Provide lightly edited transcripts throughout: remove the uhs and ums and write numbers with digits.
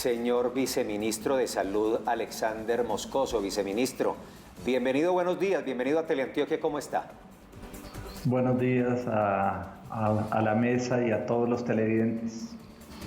señor viceministro de Salud, Alexander Moscoso. Viceministro, bienvenido, buenos días, bienvenido a Teleantioquia, ¿cómo está? Buenos días a la mesa y a todos los televidentes.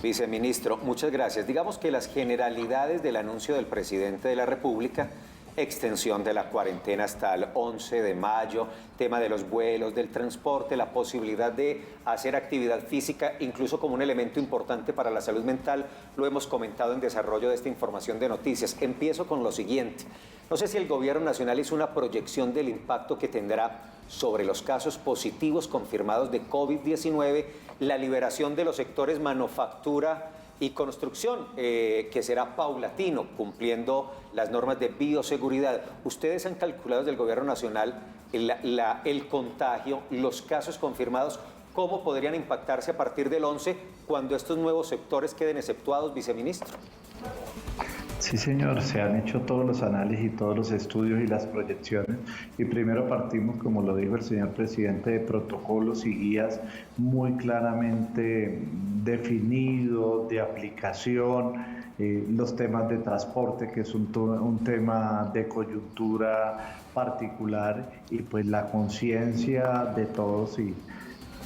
Viceministro, muchas gracias. Digamos que las generalidades del anuncio del presidente de la República, extensión de la cuarentena hasta el 11 de mayo, tema de los vuelos, del transporte, la posibilidad de hacer actividad física, incluso como un elemento importante para la salud mental, lo hemos comentado en desarrollo de esta información de noticias. Empiezo con lo siguiente. No sé si el gobierno nacional hizo una proyección del impacto que tendrá sobre los casos positivos confirmados de COVID-19, la liberación de los sectores manufactura y construcción, que será paulatino, cumpliendo las normas de bioseguridad. ¿Ustedes han calculado desde el gobierno nacional el contagio, los casos confirmados, cómo podrían impactarse a partir del 11 cuando estos nuevos sectores queden exceptuados, viceministro? Sí, señor, se han hecho todos los análisis y todos los estudios y las proyecciones, y primero partimos, como lo dijo el señor presidente, de protocolos y guías muy claramente definidos, de aplicación, los temas de transporte, que es un tema de coyuntura particular, y pues la conciencia de todos y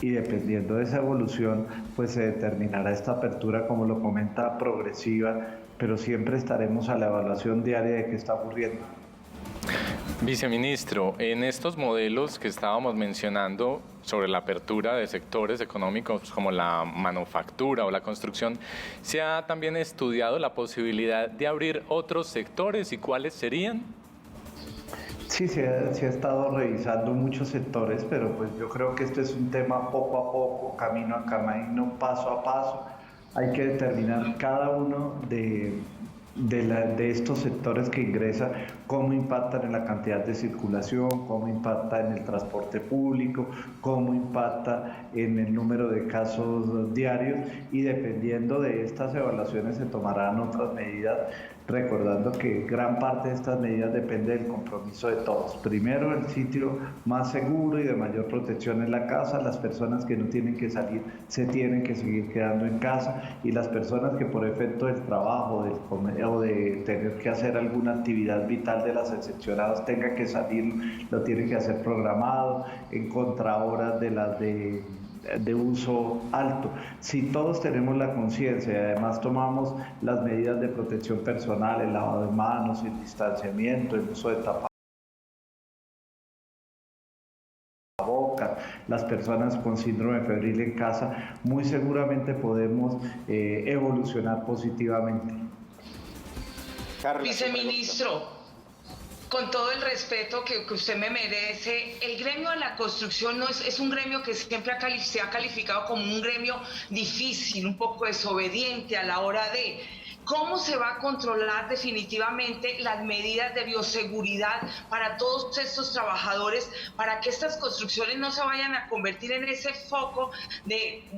dependiendo de esa evolución, pues se determinará esta apertura, como lo comenta, progresiva, pero siempre estaremos a la evaluación diaria de qué está ocurriendo. Viceministro, en estos modelos que estábamos mencionando sobre la apertura de sectores económicos como la manufactura o la construcción, ¿se ha también estudiado la posibilidad de abrir otros sectores y cuáles serían? Sí, se ha estado revisando muchos sectores, pero pues yo creo que este es un tema poco a poco, camino a camino, paso a paso. Hay que determinar cada uno de estos sectores que ingresan, cómo impactan en la cantidad de circulación, cómo impacta en el transporte público, cómo impacta en el número de casos diarios, y dependiendo de estas evaluaciones se tomarán otras medidas, recordando que gran parte de estas medidas depende del compromiso de todos. Primero, el sitio más seguro y de mayor protección es la casa. Las personas que no tienen que salir se tienen que seguir quedando en casa, y las personas que por efecto del trabajo o de tener que hacer alguna actividad vital de las excepcionadas tenga que salir, lo tienen que hacer programado en contrahoras de las de uso alto. Si todos tenemos la conciencia y además tomamos las medidas de protección personal, el lavado de manos, el distanciamiento, el uso de tapabocas, las personas con síndrome febril en casa, muy seguramente podemos evolucionar positivamente. Carla, viceministro, con todo el respeto que usted me merece, el gremio de la construcción no es un gremio que siempre se ha calificado como un gremio difícil, un poco desobediente a la hora de... ¿Cómo se va a controlar definitivamente las medidas de bioseguridad para todos estos trabajadores, para que estas construcciones no se vayan a convertir en ese foco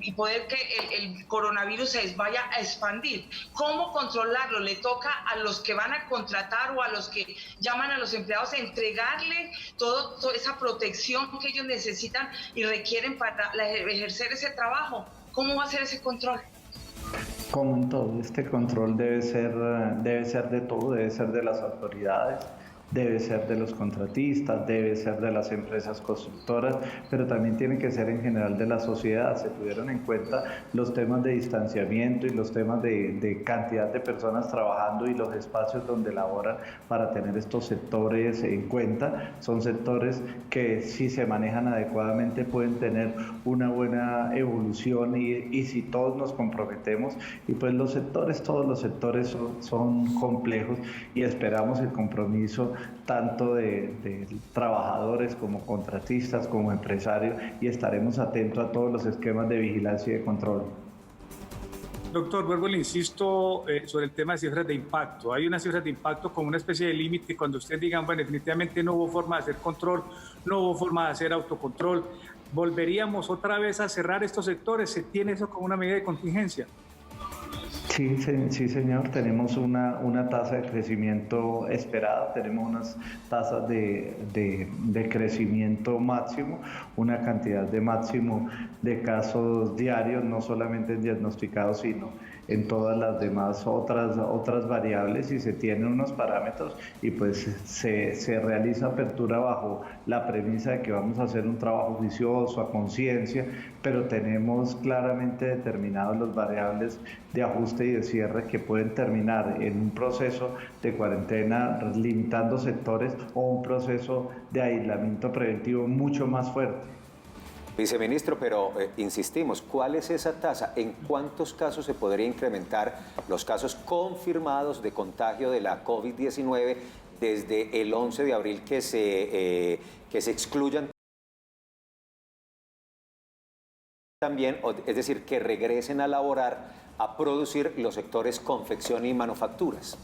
y poder que el coronavirus se vaya a expandir? ¿Cómo controlarlo? Le toca a los que van a contratar o a los que llaman a los empleados entregarle toda esa protección que ellos necesitan y requieren para ejercer ese trabajo. ¿Cómo va a ser ese control? Como en todo, este control debe ser de todo, debe ser de las autoridades, debe ser de los contratistas, debe ser de las empresas constructoras, pero también tiene que ser en general de la sociedad. Se tuvieron en cuenta los temas de distanciamiento y los temas de cantidad de personas trabajando y los espacios donde laboran para tener estos sectores en cuenta. Son sectores que, si se manejan adecuadamente, pueden tener una buena evolución, y si todos nos comprometemos, y pues todos los sectores son complejos, y esperamos el compromiso tanto de trabajadores como contratistas como empresarios, y estaremos atentos a todos los esquemas de vigilancia y de control. Doctor, vuelvo le insisto sobre el tema de cifras de impacto. Hay unas cifras de impacto como una especie de límite. Cuando ustedes digan, bueno, definitivamente no hubo forma de hacer control, no hubo forma de hacer autocontrol, ¿volveríamos otra vez a cerrar estos sectores? ¿Se tiene eso como una medida de contingencia? Sí, señor, tenemos una tasa de crecimiento esperada, tenemos unas tasas de crecimiento máximo, una cantidad de máximo de casos diarios, no solamente diagnosticados, sino en todas las demás otras variables y se tienen unos parámetros y pues se realiza apertura bajo la premisa de que vamos a hacer un trabajo juicioso, a conciencia, pero tenemos claramente determinados los variables de ajuste y de cierre que pueden terminar en un proceso de cuarentena limitando sectores o un proceso de aislamiento preventivo mucho más fuerte. Viceministro, pero insistimos, ¿cuál es esa tasa? ¿En cuántos casos se podría incrementar los casos confirmados de contagio de la COVID-19 desde el 11 de abril que se excluyan también, es decir, que regresen a laborar, a producir los sectores confección y manufacturas?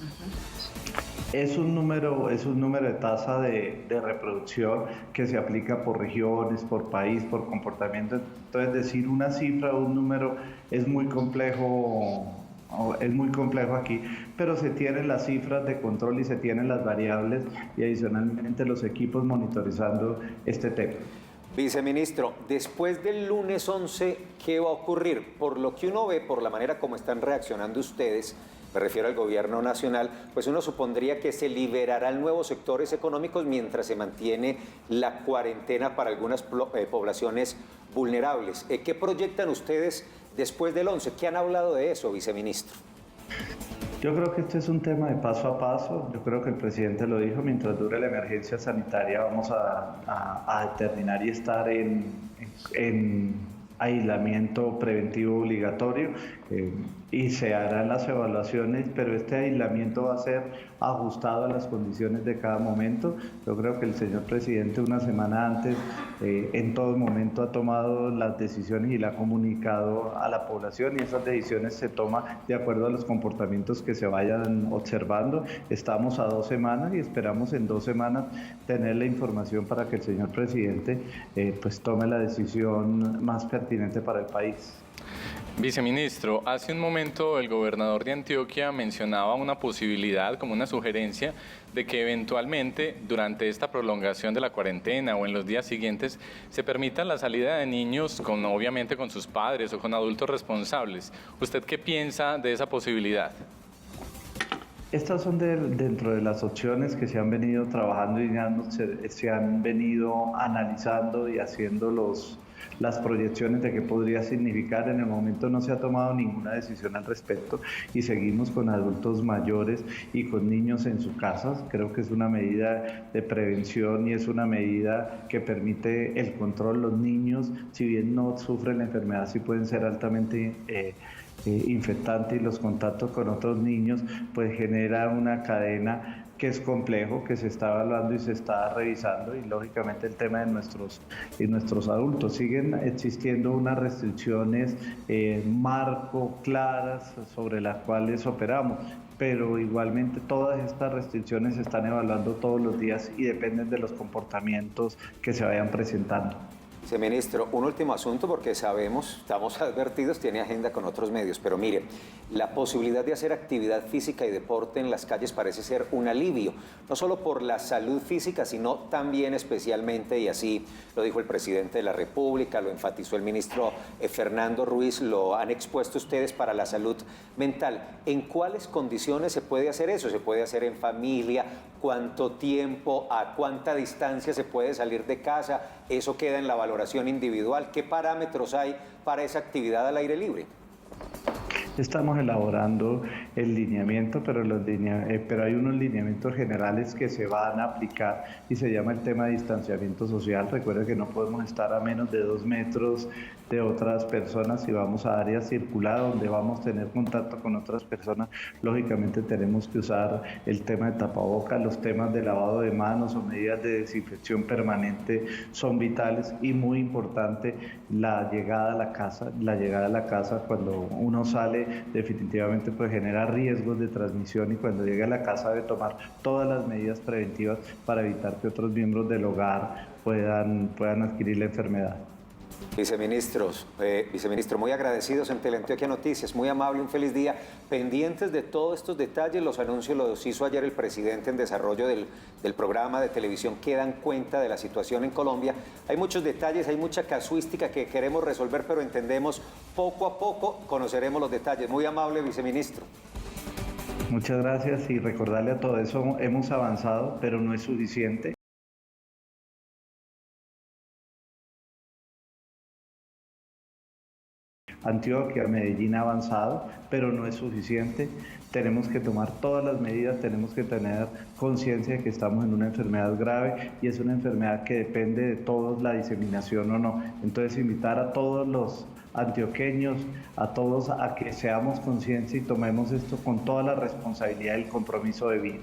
Es un número de tasa de reproducción que se aplica por regiones, por país, por comportamiento. Entonces, decir una cifra o un número es muy complejo aquí, pero se tienen las cifras de control y se tienen las variables y adicionalmente los equipos monitorizando este tema. Viceministro, después del lunes 11, ¿qué va a ocurrir? Por lo que uno ve, por la manera como están reaccionando ustedes, me refiero al gobierno nacional, pues uno supondría que se liberarán nuevos sectores económicos mientras se mantiene la cuarentena para algunas poblaciones vulnerables. ¿Qué proyectan ustedes después del 11? ¿Qué han hablado de eso, viceministro? Yo creo que este es un tema de paso a paso. Yo creo que el presidente lo dijo, mientras dure la emergencia sanitaria vamos a determinar y estar en aislamiento preventivo obligatorio y se harán las evaluaciones, pero este aislamiento va a ser ajustado a las condiciones de cada momento. Yo creo que el señor presidente una semana antes en todo momento ha tomado las decisiones y la ha comunicado a la población y esas decisiones se toman de acuerdo a los comportamientos que se vayan observando. Estamos a 2 semanas y esperamos en 2 semanas tener la información para que el señor presidente pues tome la decisión más pertinente para el país. Viceministro, hace un momento el gobernador de Antioquia mencionaba una posibilidad, como una sugerencia, de que eventualmente durante esta prolongación de la cuarentena o en los días siguientes se permita la salida de niños obviamente con sus padres o con adultos responsables. ¿Usted qué piensa de esa posibilidad? Estas son dentro de las opciones que se han venido trabajando y se han venido analizando y haciendo las proyecciones de qué podría significar. En el momento no se ha tomado ninguna decisión al respecto y seguimos con adultos mayores y con niños en sus casas. Creo que es una medida de prevención y es una medida que permite el control. Los niños, si bien no sufren la enfermedad, sí pueden ser altamente infectantes y los contactos con otros niños pues genera una cadena que es complejo, que se está evaluando y se está revisando, y lógicamente el tema de nuestros adultos. Siguen existiendo unas restricciones marco claras sobre las cuales operamos, pero igualmente todas estas restricciones se están evaluando todos los días y dependen de los comportamientos que se vayan presentando. Viceministro, un último asunto porque sabemos, estamos advertidos, tiene agenda con otros medios, pero mire, la posibilidad de hacer actividad física y deporte en las calles parece ser un alivio, no solo por la salud física, sino también especialmente, y así lo dijo el presidente de la República, lo enfatizó el ministro Fernando Ruiz, lo han expuesto ustedes para la salud mental. ¿En cuáles condiciones se puede hacer eso? ¿Se puede hacer en familia? ¿Cuánto tiempo? ¿A cuánta distancia se puede salir de casa? Eso queda en la valoración individual. ¿Qué parámetros hay para esa actividad al aire libre? Estamos elaborando el lineamiento, pero hay unos lineamientos generales que se van a aplicar y se llama el tema de distanciamiento social. Recuerden que no podemos estar a menos de 2 metros de otras personas. Si vamos a áreas circulares donde vamos a tener contacto con otras personas, lógicamente tenemos que usar el tema de tapabocas. Los temas de lavado de manos o medidas de desinfección permanente son vitales, y muy importante la llegada a la casa. La llegada a la casa, cuando uno sale, definitivamente pues genera riesgos de transmisión, y cuando llega a la casa debe tomar todas las medidas preventivas para evitar que otros miembros del hogar puedan adquirir la enfermedad. Viceministro, muy agradecidos en Teleantioquia Noticias, muy amable, un feliz día. Pendientes de todos estos detalles, los anuncios los hizo ayer el presidente en desarrollo del programa de televisión que dan cuenta de la situación en Colombia. Hay muchos detalles, hay mucha casuística que queremos resolver, pero entendemos poco a poco, conoceremos los detalles. Muy amable, viceministro. Muchas gracias y recordarle a todo eso, hemos avanzado, pero no es suficiente. Antioquia, Medellín ha avanzado, pero no es suficiente. Tenemos que tomar todas las medidas, tenemos que tener conciencia de que estamos en una enfermedad grave y es una enfermedad que depende de todos la diseminación o no. Entonces, invitar a todos los antioqueños, a todos a que seamos conscientes y tomemos esto con toda la responsabilidad y el compromiso de vida.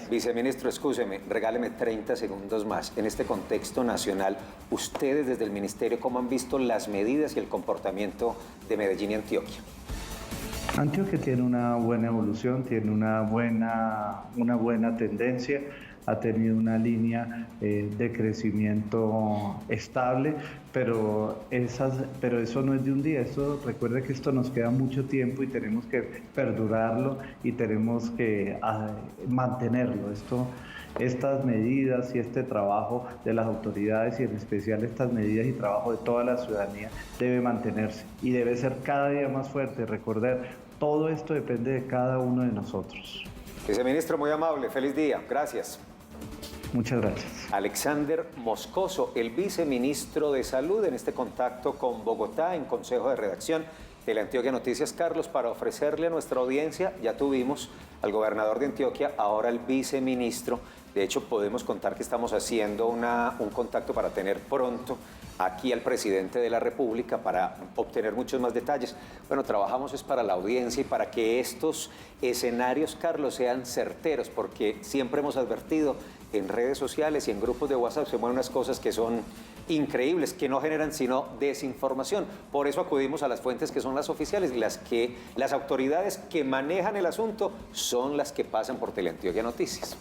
Viceministro, excúseme, regáleme 30 segundos más. En este contexto nacional, ustedes desde el Ministerio, ¿cómo han visto las medidas y el comportamiento de Medellín y Antioquia? Antioquia tiene una buena evolución, tiene una buena tendencia, ha tenido una línea de crecimiento estable, pero eso no es de un día. Recuerde que esto nos queda mucho tiempo y tenemos que perdurarlo y tenemos que mantenerlo. Estas medidas y este trabajo de las autoridades y en especial estas medidas y trabajo de toda la ciudadanía debe mantenerse y debe ser cada día más fuerte. Recordar, todo esto depende de cada uno de nosotros. Viceministro, muy amable, feliz día, gracias. Muchas gracias. Alexander Moscoso, el viceministro de Salud, en este contacto con Bogotá, en Consejo de Redacción de la Antioquia Noticias. Carlos, para ofrecerle a nuestra audiencia, ya tuvimos al gobernador de Antioquia, ahora el viceministro. De hecho, podemos contar que estamos haciendo un contacto para tener pronto aquí al presidente de la República para obtener muchos más detalles. Bueno, trabajamos es para la audiencia y para que estos escenarios, Carlos, sean certeros, porque siempre hemos advertido en redes sociales y en grupos de WhatsApp se mueven unas cosas que son increíbles, que no generan sino desinformación. Por eso acudimos a las fuentes que son las oficiales y las autoridades que manejan el asunto son las que pasan por Teleantioquia Noticias.